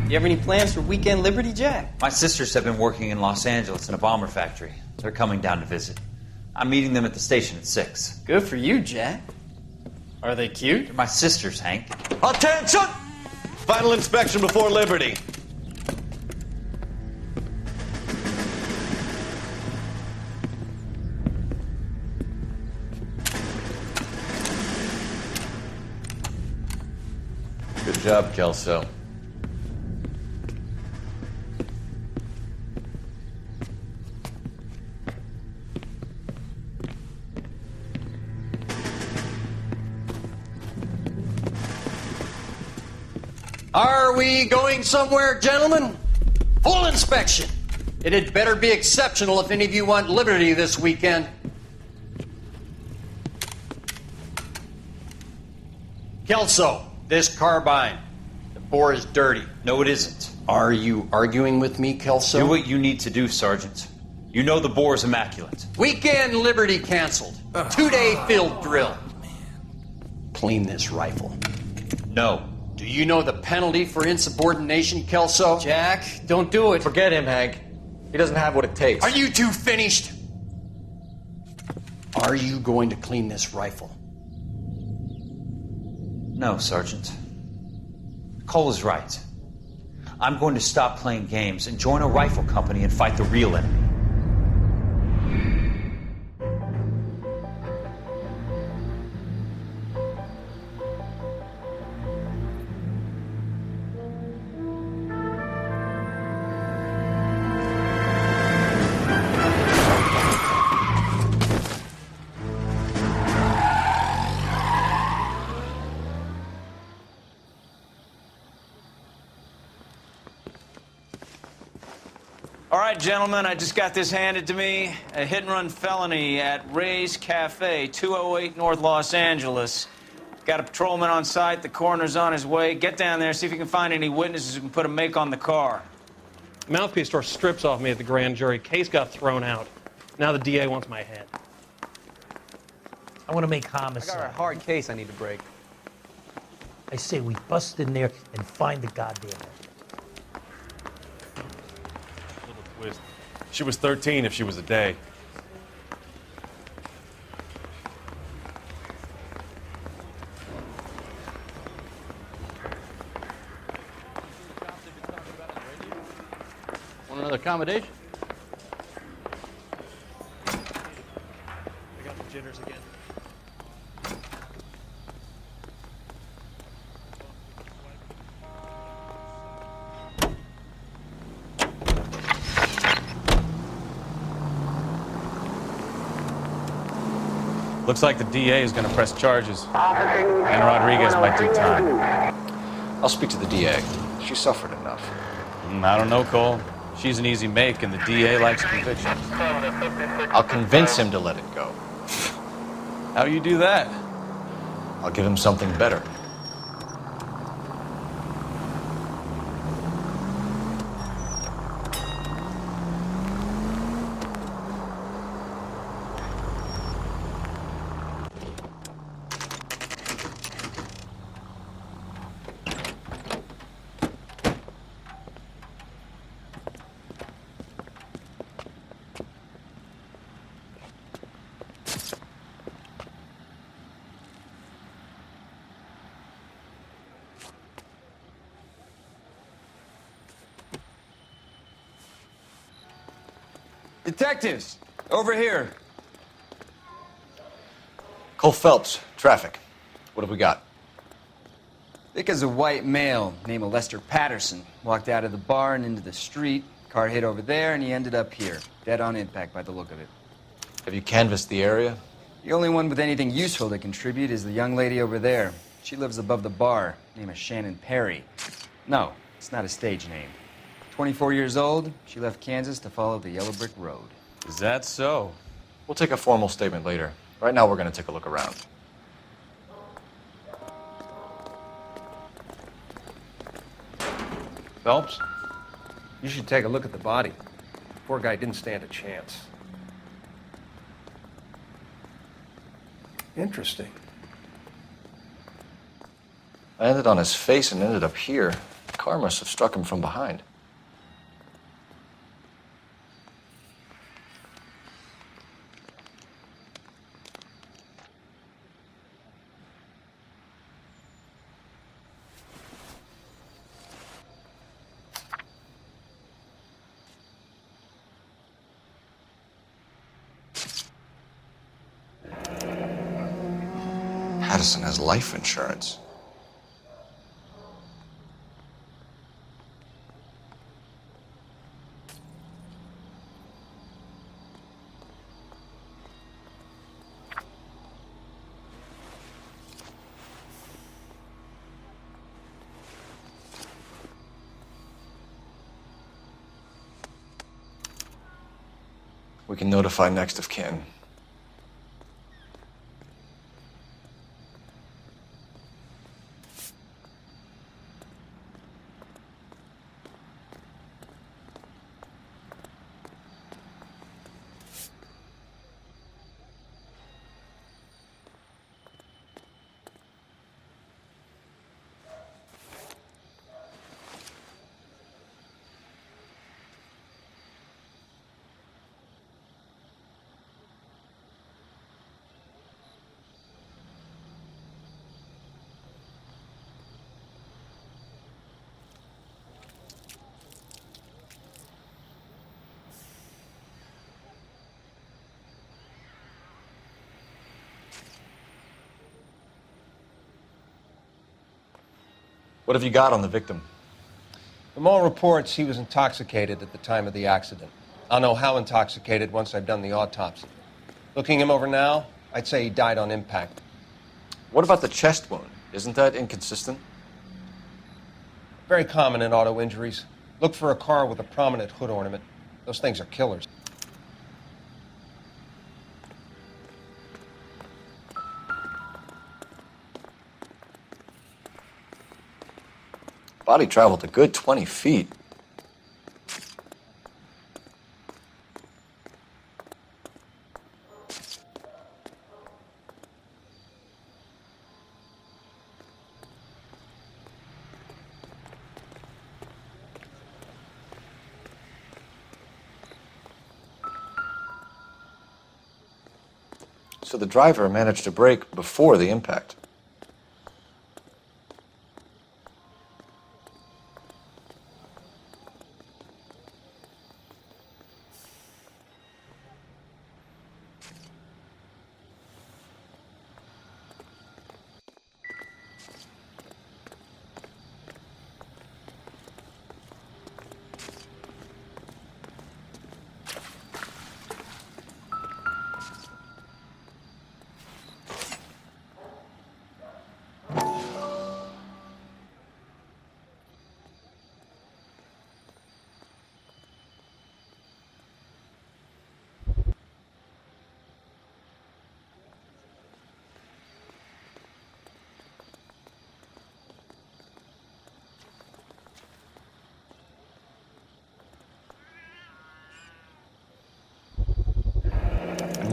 You have any plans for Weekend Liberty, Jack? My sisters have been working in Los Angeles in a bomber factory. They're coming down to visit. I'm meeting them at the station at 6. Good for you, Jack. Are they cute? They're my sisters, Hank. Attention! Final inspection before Liberty. Good job, Kelso. Are we going somewhere, gentlemen? Full inspection. It had better be exceptional if any of you want liberty this weekend. Kelso, this carbine. The bore is dirty. No, it isn't. Are you arguing with me, Kelso? Do what you need to do, Sergeant. You know the bore is immaculate. Weekend liberty canceled. 2-day field drill. Clean this rifle. No. Do you know the penalty for insubordination, Kelso? Jack, don't do it. Forget him, Hank. He doesn't have what it takes. Are you two finished? Are you going to clean this rifle? No, Sergeant. Cole is right. I'm going to stop playing games and join a rifle company and fight the real enemy. All right, gentlemen, I just got this handed to me. A hit-and-run felony at Ray's Cafe, 208 North Los Angeles. Got a patrolman on site. The coroner's on his way. Get down there, see if you can find any witnesses who can put a make on the car. Mouthpiece tore strips off me at the grand jury. Case got thrown out. Now the DA wants my head. I want to make I homicide. got a hard case I need to break. I say we bust in there and find the goddamn head. She was 13 if she was a day. Want another accommodation? I got the jitters again. Looks like the DA is going to press charges. And Rodriguez might do time. I'll speak to the DA. She suffered enough. I don't know, Cole. She's an easy make, and the DA likes convictions. I'll convince him to let it go. How do you do that? I'll give him something better. Detectives, over here. Cole Phelps, traffic. What have we got? Thick as a white male named Lester Patterson. Walked out of the bar and into the street. Car hit over there, and he ended up here. Dead on impact by the look of it. Have you canvassed the area? The only one with anything useful to contribute is the young lady over there. She lives above the bar. Name is Shannon Perry. No, it's not a stage name. 24 years old, she left Kansas to follow the yellow brick road. Is that so? We'll take a formal statement later. Right now, we're going to take a look around. Phelps, you should take a look at the body. Poor guy didn't stand a chance. Interesting. I ended on his face and ended up here. Car must have struck him from behind. Addison has life insurance. We can notify next of kin. What have you got on the victim? From all reports, he was intoxicated at the time of the accident. I'll know how intoxicated once I've done the autopsy. Looking him over now, I'd say he died on impact. What about the chest wound? Isn't that inconsistent? Very common in auto injuries. Look for a car with a prominent hood ornament. Those things are killers. Body traveled a good 20 feet. So the driver managed to brake before the impact.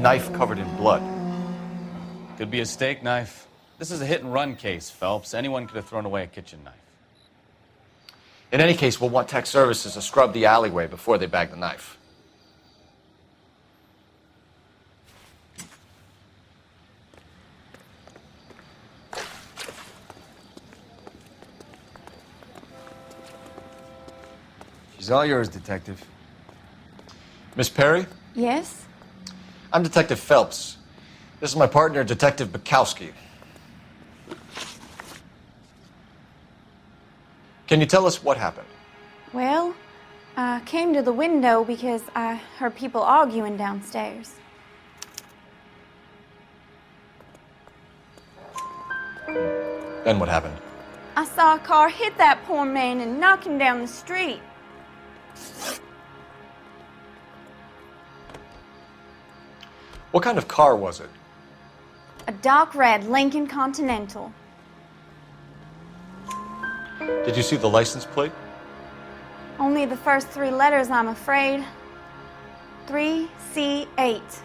Knife covered in blood. Could be a steak knife. This is a hit-and-run case, Phelps. Anyone could have thrown away a kitchen knife. In any case, we'll want tech services to scrub the alleyway before they bag the knife. She's all yours, Detective. Miss Perry? Yes? I'm Detective Phelps. This is my partner, Detective Bukowski. Can you tell us what happened? Well, I came to the window because I heard people arguing downstairs. Then what happened? I saw a car hit that poor man and knock him down the street. What kind of car was it? A dark red Lincoln Continental. Did you see the license plate? Only the first three letters, I'm afraid. 3C8.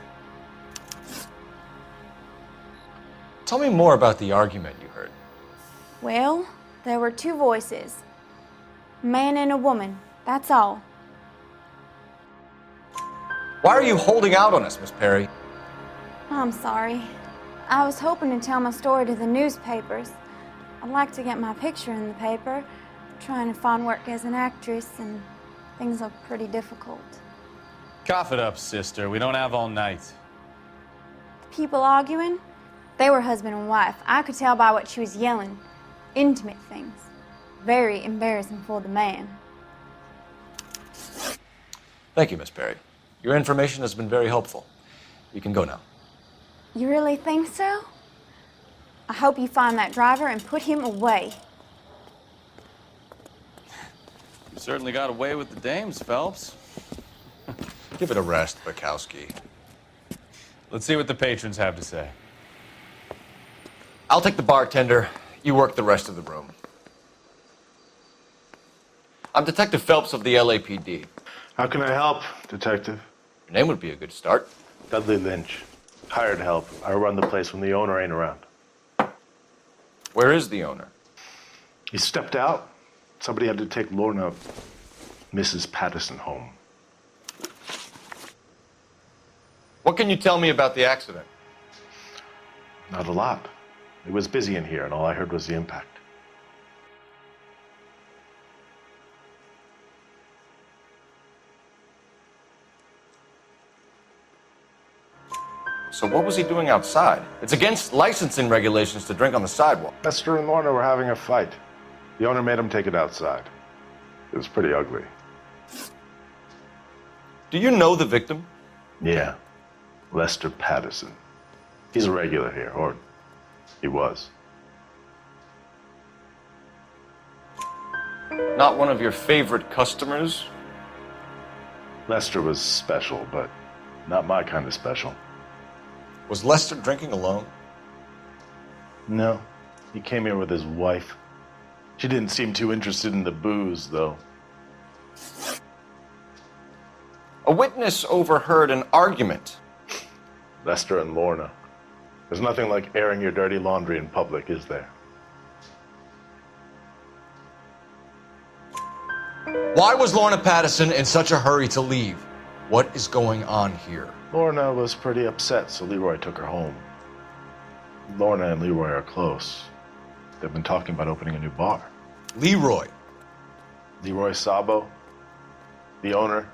Tell me more about the argument you heard. Well, there were two voices. A man and a woman, that's all. Why are you holding out on us, Miss Perry? I'm sorry. I was hoping to tell my story to the newspapers. I'd like to get my picture in the paper. Trying to find work as an actress, and things are pretty difficult. Cough it up, sister. We don't have all night. People arguing? They were husband and wife. I could tell by what she was yelling. Intimate things. Very embarrassing for the man. Thank you, Miss Perry. Your information has been very helpful. You can go now. You really think so? I hope you find that driver and put him away. You certainly got away with the dames, Phelps. Give it a rest, Bukowski. Let's see what the patrons have to say. I'll take the bartender. You work the rest of the room. I'm Detective Phelps of the LAPD. How can I help, Detective? Your name would be a good start. Dudley Lynch. Hired help. I run the place when the owner ain't around. Where is the owner? He stepped out. Somebody had to take Lorna, Mrs. Patterson, home. What can you tell me about the accident? Not a lot. It was busy in here, and all I heard was the impact. So what was he doing outside? It's against licensing regulations to drink on the sidewalk. Lester and Lorna were having a fight. The owner made him take it outside. It was pretty ugly. Do you know the victim? Yeah. Lester Patterson. He's a regular here, or he was. Not one of your favorite customers? Lester was special, but not my kind of special. Was Lester drinking alone? No. He came here with his wife. She didn't seem too interested in the booze, though. A witness overheard an argument. Lester and Lorna. There's nothing like airing your dirty laundry in public, is there? Why was Lorna Patterson in such a hurry to leave? What is going on here? Lorna was pretty upset, so Leroy took her home. Lorna and Leroy are close. They've been talking about opening a new bar. Leroy? Leroy Sabo, the owner.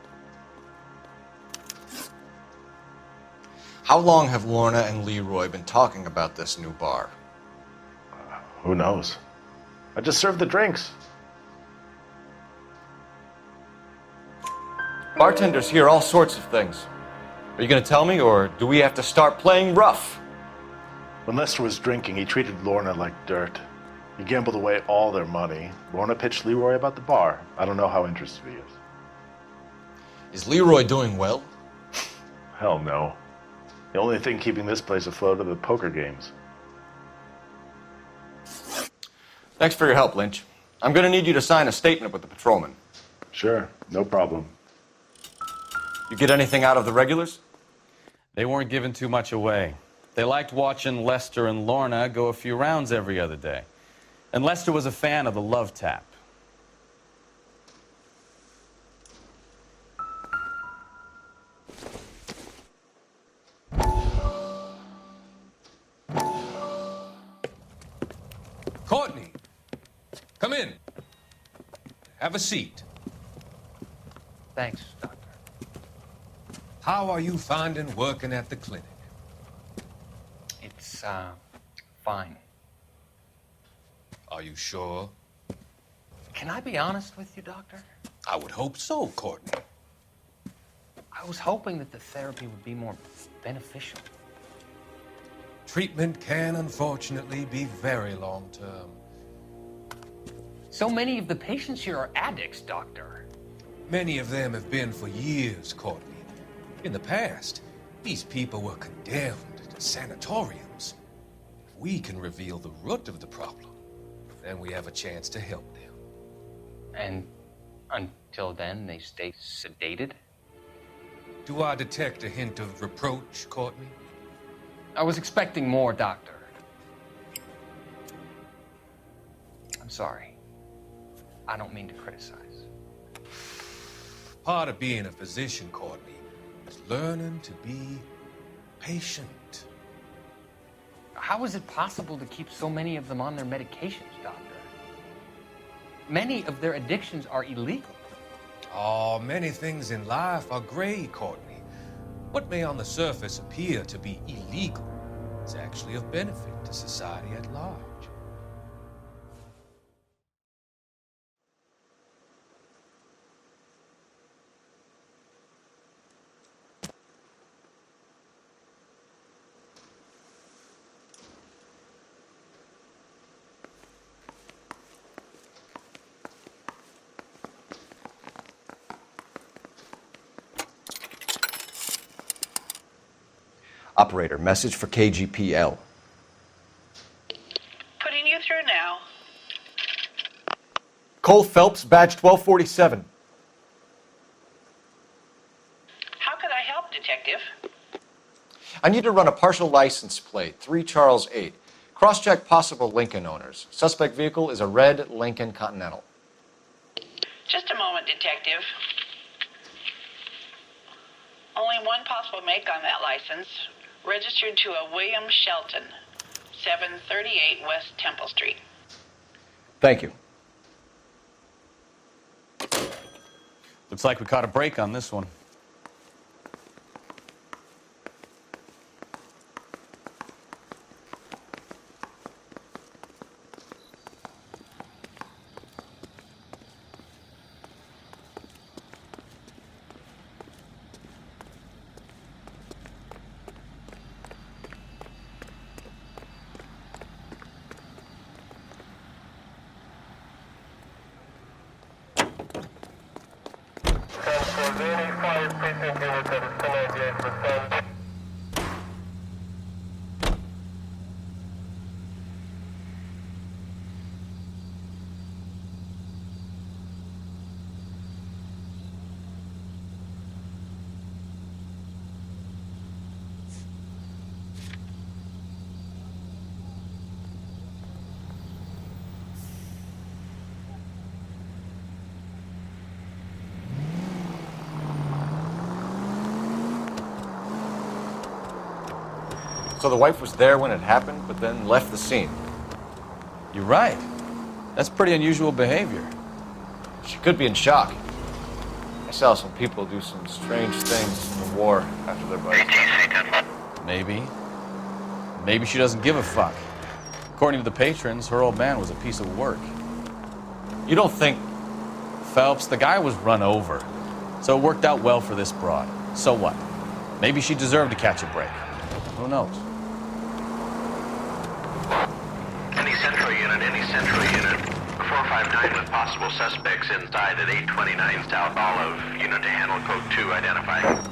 How long have Lorna and Leroy been talking about this new bar? Who knows? I just served the drinks. Bartenders hear all sorts of things. Are you going to tell me, or do we have to start playing rough? When Lester was drinking, he treated Lorna like dirt. He gambled away all their money. Lorna pitched Leroy about the bar. I don't know how interested he is. Is Leroy doing well? Hell no. The only thing keeping this place afloat are the poker games. Thanks for your help, Lynch. I'm going to need you to sign a statement with the patrolman. Sure, no problem. You get anything out of the regulars? They weren't giving too much away. They liked watching Lester and Lorna go a few rounds every other day. And Lester was a fan of the love tap. Courtney, come in. Have a seat. Thanks, Doctor. How are you finding working at the clinic? It's, fine. Are you sure? Can I be honest with you, Doctor? I would hope so, Courtney. I was hoping that the therapy would be more beneficial. Treatment can, unfortunately, be very long-term. So many of the patients here are addicts, Doctor. Many of them have been for years, Courtney. In the past, these people were condemned to sanatoriums. If we can reveal the root of the problem, then we have a chance to help them. And until then, they stay sedated? Do I detect a hint of reproach, Courtney? I was expecting more, Doctor. I'm sorry. I don't mean to criticize. Part of being a physician, Courtney, is learning to be patient. How is it possible to keep so many of them on their medications, Doctor? Many of their addictions are illegal. Oh, many things in life are gray, Courtney. What may on the surface appear to be illegal is actually of benefit to society at large. Operator, message for KGPL. Putting you through now. Cole Phelps, badge 1247. How could I help, Detective? I need to run a partial license plate, 3 Charles 8. Cross-check possible Lincoln owners. Suspect vehicle is a red Lincoln Continental. Just a moment, Detective. Only one possible make on that license. Registered to a William Shelton, 738 West Temple Street. Thank you. Looks like we caught a break on this one. So the wife was there when it happened, but then left the scene. You're right. That's pretty unusual behavior. She could be in shock. I saw some people do some strange things in the war after their buddies. Maybe. Maybe she doesn't give a fuck. According to the patrons, her old man was a piece of work. You don't think... Phelps, the guy was run over. So it worked out well for this broad. So what? Maybe she deserved to catch a break. Who knows? Any central unit. 459 with possible suspects inside at 829 South Olive. Unit to handle code 2 identified.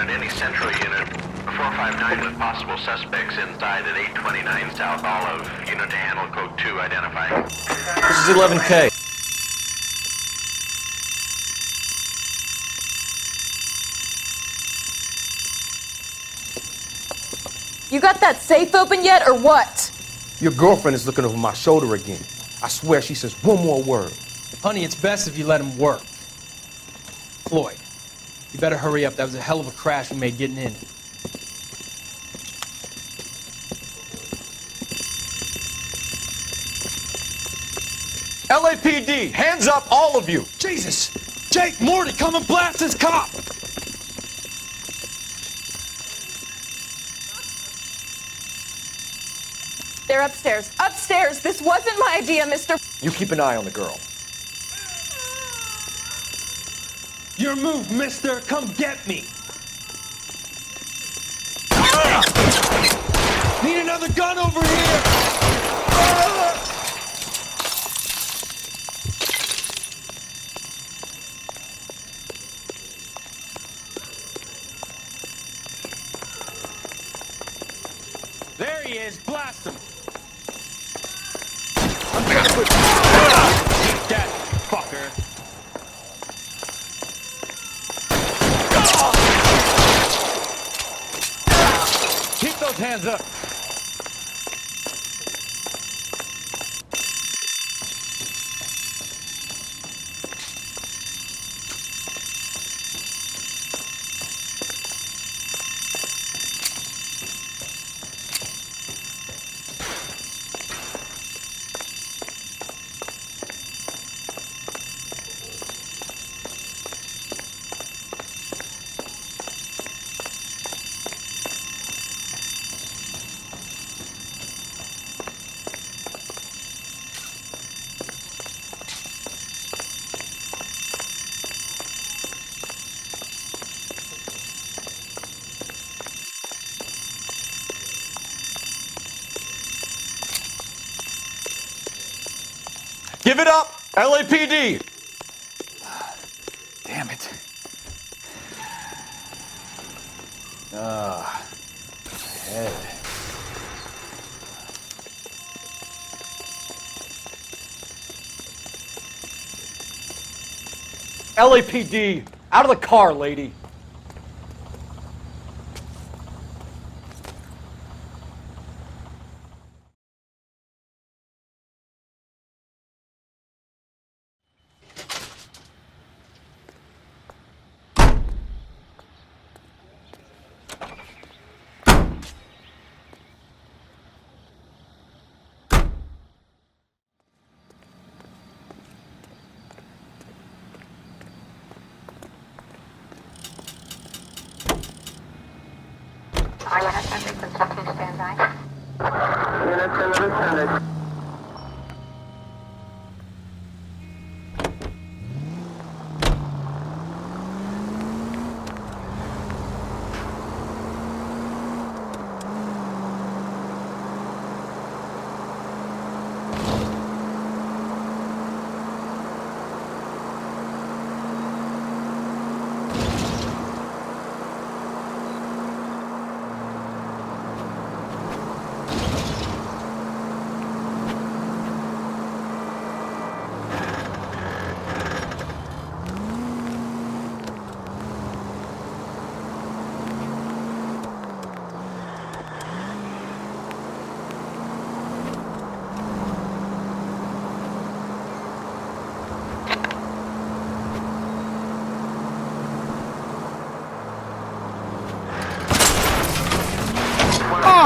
Any central unit. 459 with possible suspects inside at 829 South Olive. Unit to handle code 2 identified. This is 11K. You got that safe open yet, or what? Your girlfriend is looking over my shoulder again. I swear she says one more word. Honey, it's best if you let him work. Floyd, you better hurry up. That was a hell of a crash we made getting in. LAPD, hands up, all of you! Jesus! Jake, Morty, come and blast this cop! They're upstairs. Upstairs! This wasn't my idea, mister. You keep an eye on the girl. Your move, mister! Come get me! Need another gun over here! There he is. Blast him. That fucker. Keep those hands up. Give it up, LAPD! Damn it. Head. LAPD, out of the car, lady.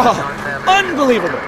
Oh, unbelievable.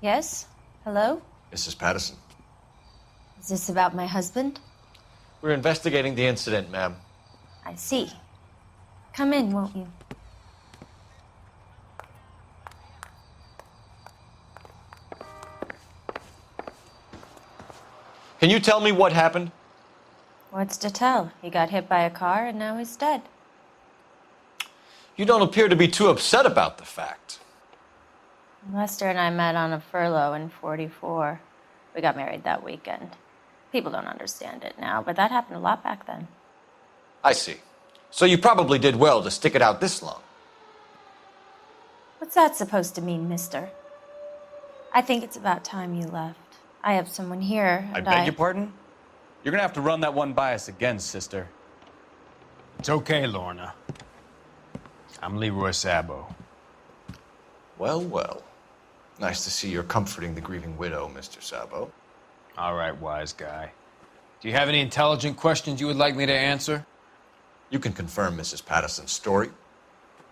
Yes? Hello? Mrs. Patterson. Is this about my husband? We're investigating the incident, ma'am. I see. Come in, won't you? Can you tell me what happened? What's to tell? He got hit by a car and now he's dead. You don't appear to be too upset about the fact. Lester and I met on a furlough in '44. We got married that weekend. People don't understand it now, but that happened a lot back then. I see. So you probably did well to stick it out this long. What's that supposed to mean, mister? I think it's about time you left. I have someone here, I and beg your pardon? You're gonna have to run that one by us again, sister. It's okay, Lorna. I'm Leroy Sabo. Well, well. Nice to see you're comforting the grieving widow, Mr. Sabo. All right, wise guy. Do you have any intelligent questions you would like me to answer? You can confirm Mrs. Patterson's story.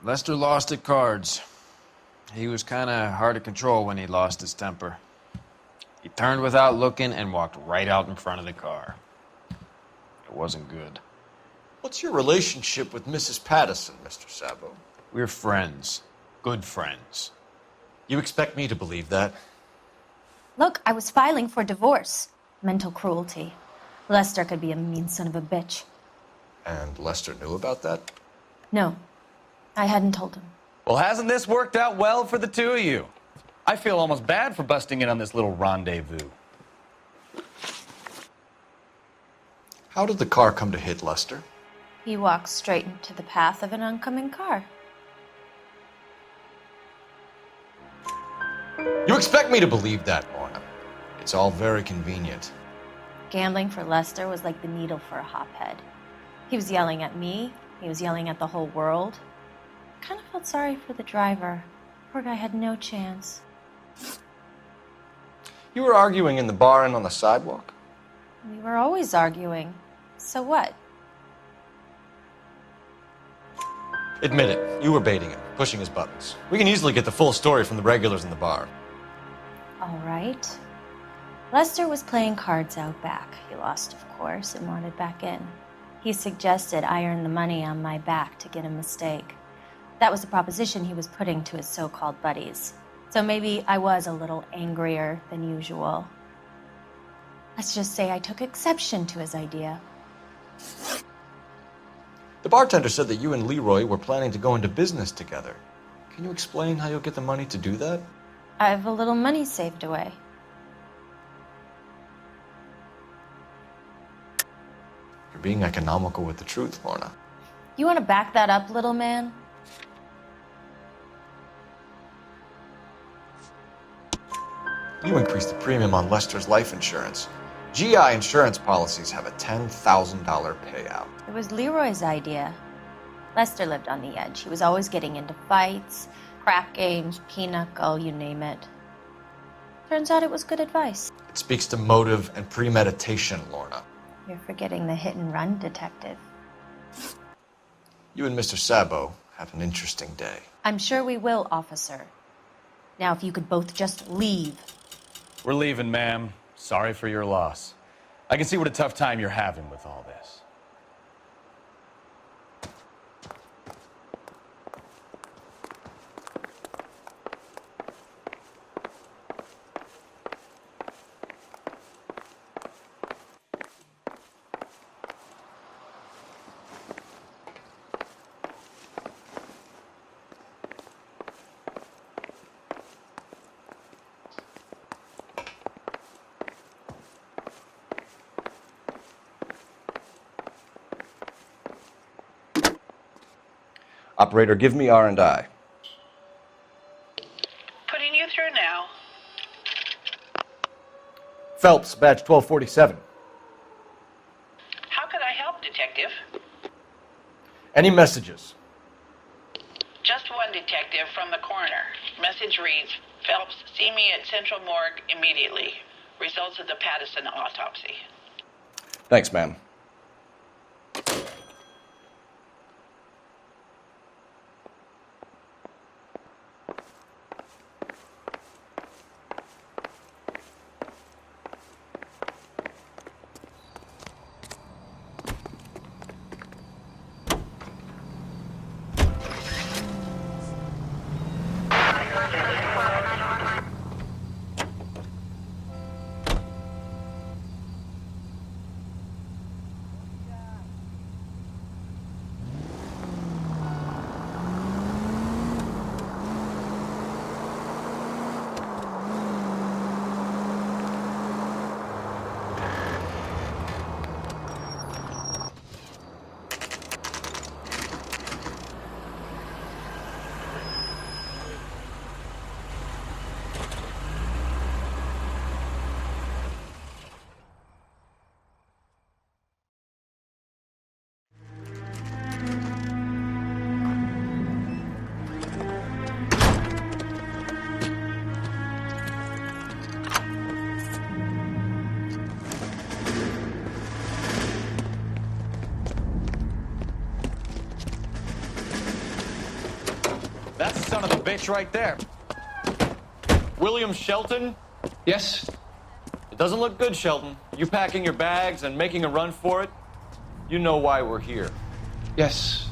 Lester lost at cards. He was kind of hard to control when he lost his temper. He turned without looking and walked right out in front of the car. It wasn't good. What's your relationship with Mrs. Patterson, Mr. Sabo? We're friends. Good friends. You expect me to believe that? Look, I was filing for divorce. Mental cruelty. Lester could be a mean son of a bitch. And Lester knew about that? No, I hadn't told him. Well, hasn't this worked out well for the two of you? I feel almost bad for busting in on this little rendezvous. How did the car come to hit Lester? He walked straight into the path of an oncoming car. You expect me to believe that, Lorna? It's all very convenient. Gambling for Lester was like the needle for a hophead. He was yelling at me. He was yelling at the whole world. I kind of felt sorry for the driver. Poor guy had no chance. You were arguing in the bar and on the sidewalk? We were always arguing. So what? Admit it, you were baiting him, pushing his buttons. We can easily get the full story from the regulars in the bar. All right. Lester was playing cards out back. He lost, of course, and wanted back in. He suggested I earn the money on my back to get a mistake. That was the proposition he was putting to his so-called buddies. So maybe I was a little angrier than usual. Let's just say I took exception to his idea. The bartender said that you and Leroy were planning to go into business together. Can you explain how you'll get the money to do that? I have a little money saved away. You're being economical with the truth, Lorna. You want to back that up, little man? You increased the premium on Lester's life insurance. GI insurance policies have a $10,000 payout. It was Leroy's idea. Lester lived on the edge. He was always getting into fights, crack games, pinochle, you name it. Turns out it was good advice. It speaks to motive and premeditation, Lorna. You're forgetting the hit and run detective. You and Mr. Sabo have an interesting day. I'm sure we will, officer. Now, if you could both just leave. We're leaving, ma'am. Sorry for your loss. I can see what a tough time you're having with all this. Operator, give me R&I. Putting you through now. Phelps, badge 1247. How could I help, Detective? Any messages? Just one detective from the coroner. Message reads, Phelps, see me at Central Morgue immediately. Results of the Patterson autopsy. Thanks, ma'am. bitch right there. William Shelton? Yes? It doesn't look good, Shelton. You packing your bags and making a run for it? You know why we're here. Yes.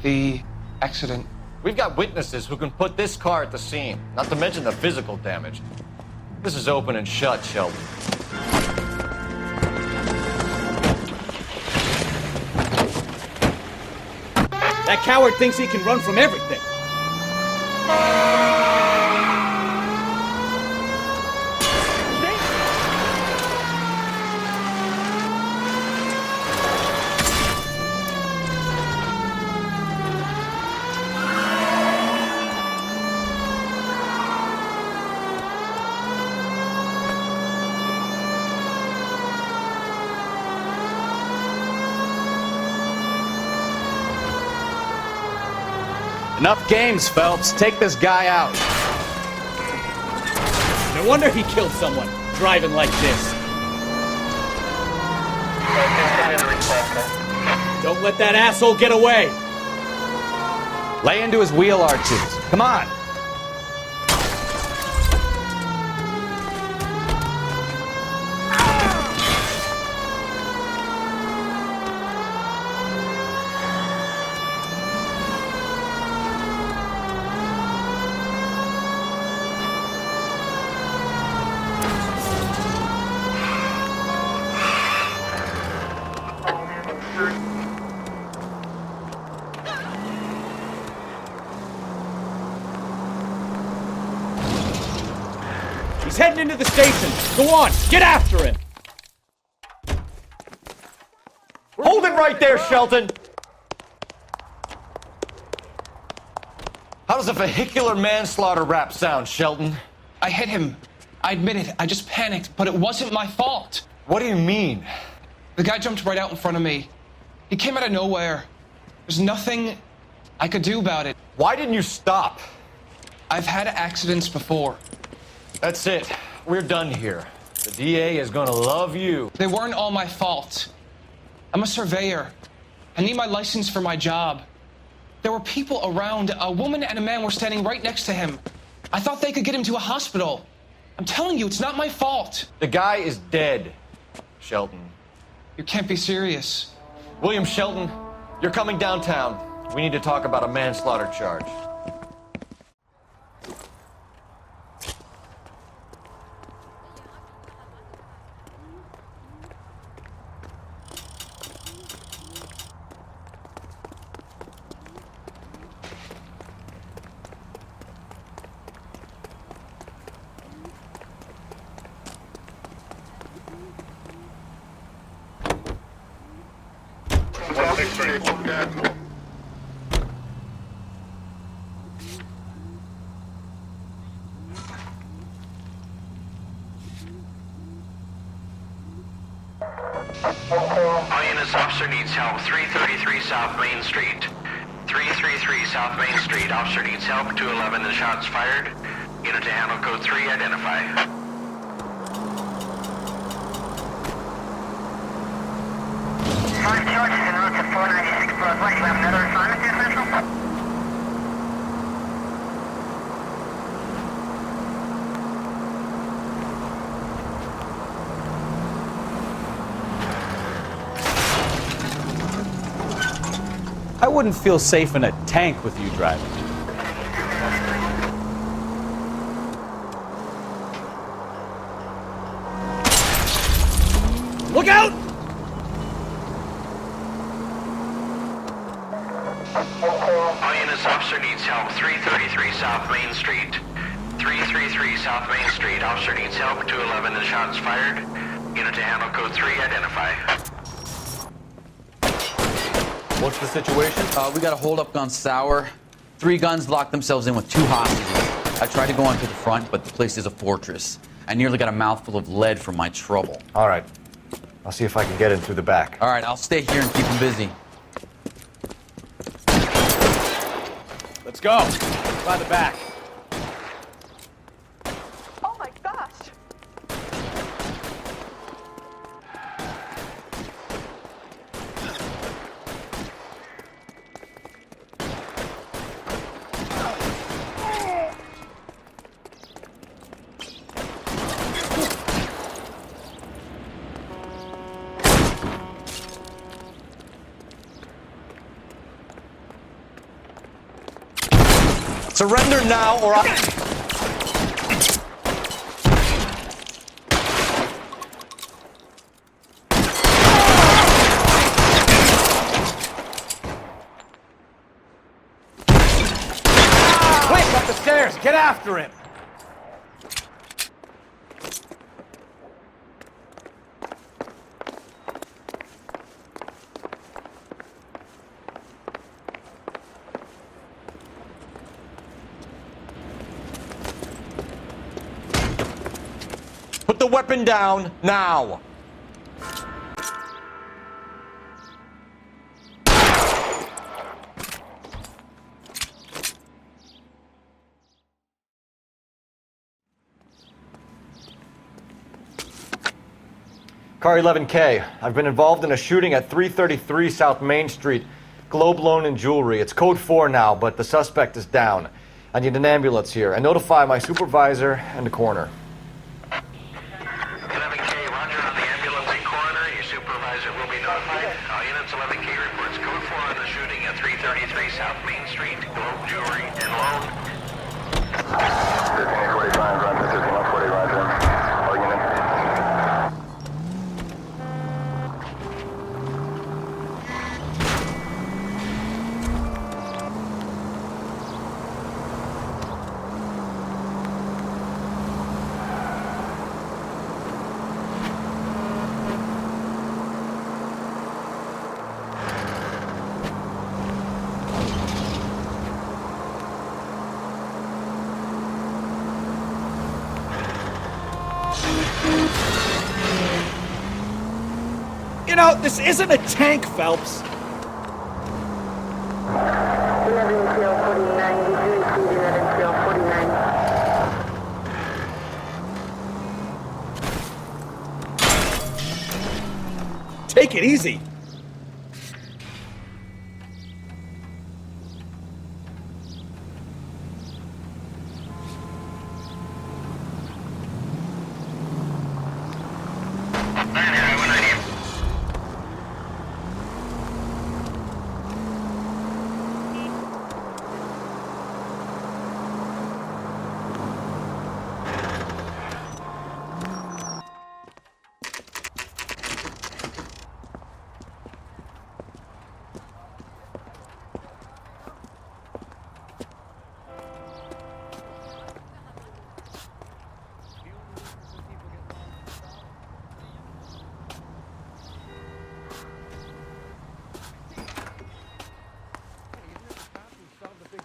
The accident. We've got witnesses who can put this car at the scene, not to mention the physical damage. This is open and shut, Shelton. That coward thinks he can run from everything. Enough games, Phelps. Take this guy out. No wonder he killed someone, driving like this. Don't let that asshole get away. Lay into his wheel arches. Come on. He's heading into the station. Go on, get after him. Hold it right there, Shelton! How does a vehicular manslaughter rap sound, Shelton? I hit him. I admit it. I just panicked, but it wasn't my fault. What do you mean? The guy jumped right out in front of me. He came out of nowhere. There's nothing I could do about it. Why didn't you stop? I've had accidents before. That's it. We're done here. The DA is gonna love you. They weren't all my fault. I'm a surveyor. I need my license for my job. There were people around. A woman and a man were standing right next to him. I thought they could get him to a hospital. I'm telling you, it's not my fault. The guy is dead, Shelton. You can't be serious. William Shelton, you're coming downtown. We need to talk about a manslaughter charge. All units, officer needs help. 333 South Main Street. 333 South Main Street. Officer needs help. 211 and shots fired. Unit to handle code 3, identify. Five charges en route to 496 Broadway. We have another assignment here, Central. I wouldn't feel safe in a tank with you driving. Look out! All units, officer needs help. 333 South Main Street. 333 South Main Street. Officer needs help. 211 and shots fired. Unit to handle code 3, identify. What's the situation? We got a hold-up gone sour. 3 guns locked themselves in with 2 hostages. I tried to go onto the front, but the place is a fortress. I nearly got a mouthful of lead from my trouble. All right. I'll see if I can get in through the back. All right, I'll stay here and keep them busy. Let's go. By the back. Oh my gosh! Surrender now or I'll... Quick, up the stairs! Get after him! Put the weapon down now. Car 11K, I've been involved in a shooting at 333 South Main Street. Globe Loan and Jewelry. It's code 4 now, but the suspect is down. I need an ambulance here. And notify my supervisor and the coroner. 11K, roger on the ambulance and coroner. Your supervisor will be notified. All units, 11K reports code 4 on the shooting at 333 South Main Street. Globe Jewelry and Loan. 1545, roger. 1540, roger. All units. You know, this isn't a tank, Phelps. 11 tail 49, did you include 11 tail 49? Take it easy.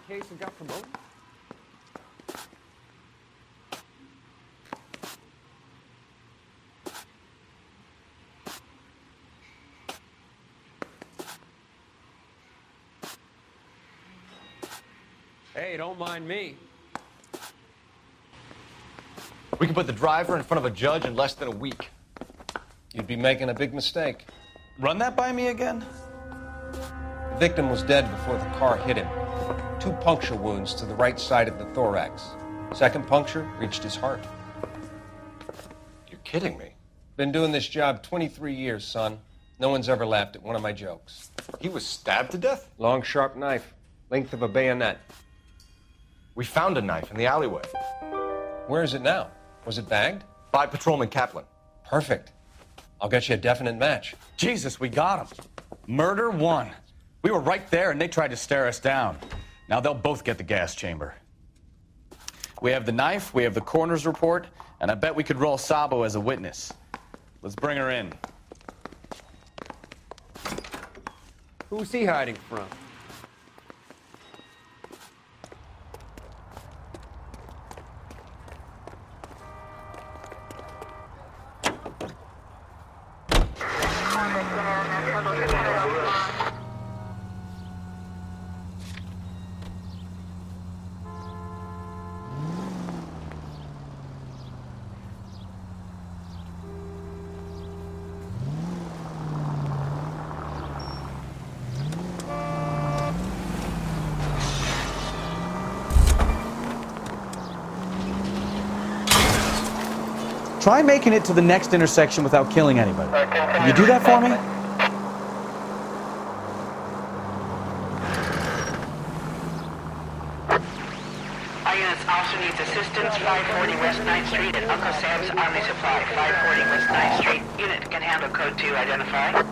Case and got promoted? Hey, don't mind me. We can put the driver in front of a judge in less than a week. You'd be making a big mistake. Run that by me again? The victim was dead before the car hit him. 2 puncture wounds to the right side of the thorax. Second puncture reached his heart. You're kidding me. Been doing this job 23 years, son. No one's ever laughed at one of my jokes. He was stabbed to death? Long, sharp knife. Length of a bayonet. We found a knife in the alleyway. Where is it now? Was it bagged? By Patrolman Kaplan. Perfect. I'll get you a definite match. Jesus, we got him. Murder 1. We were right there and they tried to stare us down. Now they'll both get the gas chamber. We have the knife, we have the coroner's report, and I bet we could roll Sabo as a witness. Let's bring her in. Who's he hiding from? Try making it to the next intersection without killing anybody. Can you do that for me? assistance, 540 West 9th Street at Uncle Sam's Army Supply. 540 West 9th Street. Unit can handle code 2, identify.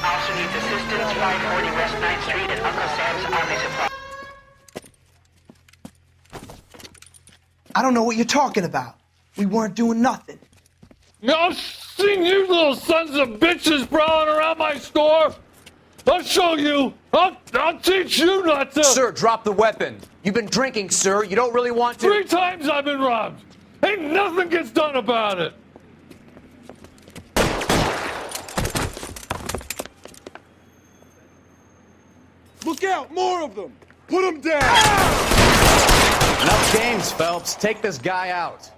Officer needs assistance, 540 West 9th Street at Uncle Sam's Army Supply. I don't know what you're talking about. We weren't doing nothing. I've seen you little sons of bitches prowling around my store. I'll show you. I'll teach you not to. Sir, drop the weapon. You've been drinking, sir. You don't really want to. 3 times I've been robbed. Ain't nothing gets done about it. Look out, more of them. Put them down. Enough games, Phelps. Take this guy out.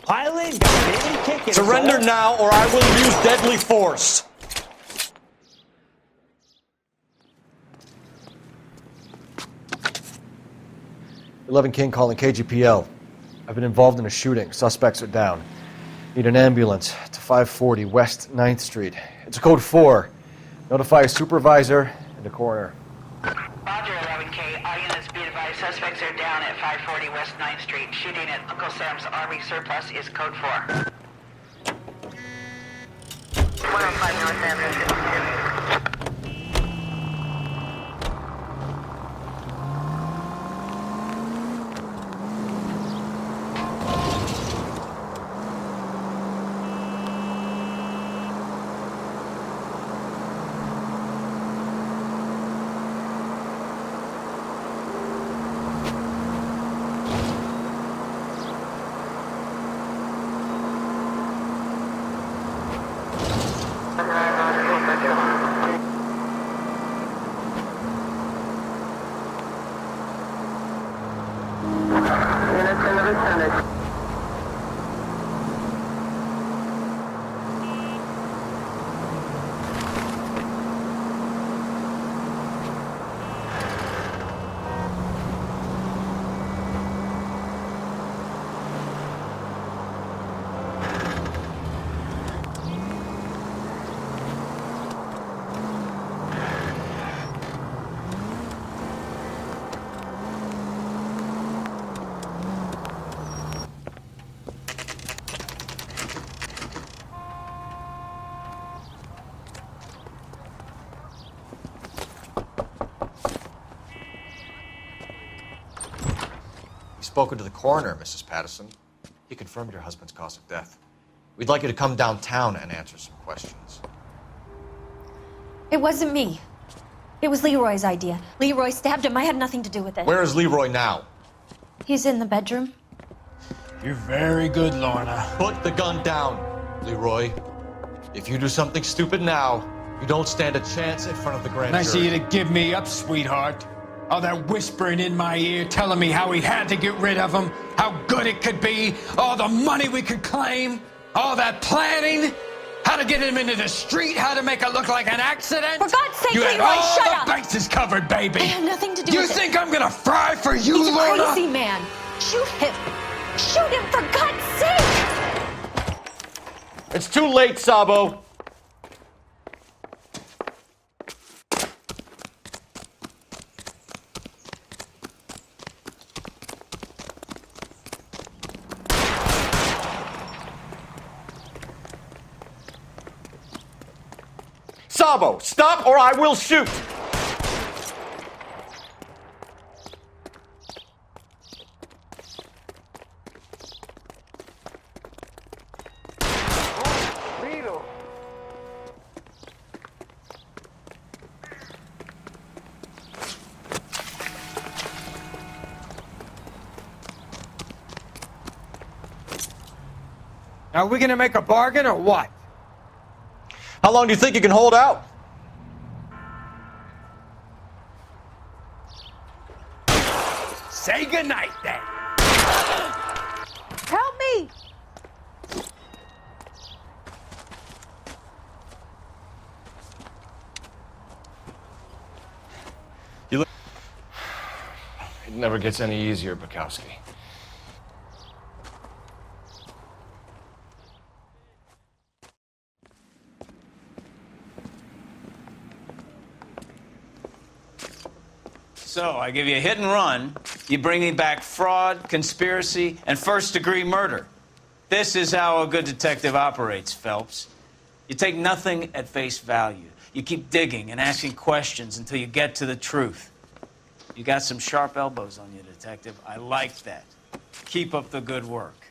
Highland, kick Surrender now, or I will use deadly force. King calling KGPL. I've been involved in a shooting. Suspects are down. Need an ambulance to 540 West 9th Street. It's a code 4. Notify a supervisor and a coroner. Roger, 11K. All units be advised. Suspects are down at 540 West 9th Street. Shooting at Uncle Sam's Army Surplus is code 4. 105 North Avenue. Spoken to the coroner, Mrs. Patterson. He confirmed your husband's cause of death. We'd like you to come downtown and answer some questions. It wasn't me. It was Leroy's idea. Leroy stabbed him. I had nothing to do with it. Where is Leroy now? He's in the bedroom. You're very good, Lorna. Put the gun down, Leroy. If you do something stupid now, you don't stand a chance in front of the grand jury. Nice of you to give me up, sweetheart. All that whispering in my ear telling me how we had to get rid of him, how good it could be, all the money we could claim, all that planning, how to get him into the street, how to make it look like an accident? For God's sake, you had Leroy, all shut the up! bases covered, baby. I have nothing to do you with it. think I'm gonna fry for you, He's a Lorna? crazy man. Shoot him. Shoot him, for God's sake! It's too late, Sabo. Sabo, stop or I will shoot! Are we gonna make a bargain or what? How long do you think you can hold out? Say goodnight, then. Help me! It never gets any easier, Bukowski. So, I give you a hit and run, you bring me back fraud, conspiracy, and first-degree murder. This is how a good detective operates, Phelps. You take nothing at face value. You keep digging and asking questions until you get to the truth. You got some sharp elbows on you, detective. I like that. Keep up the good work.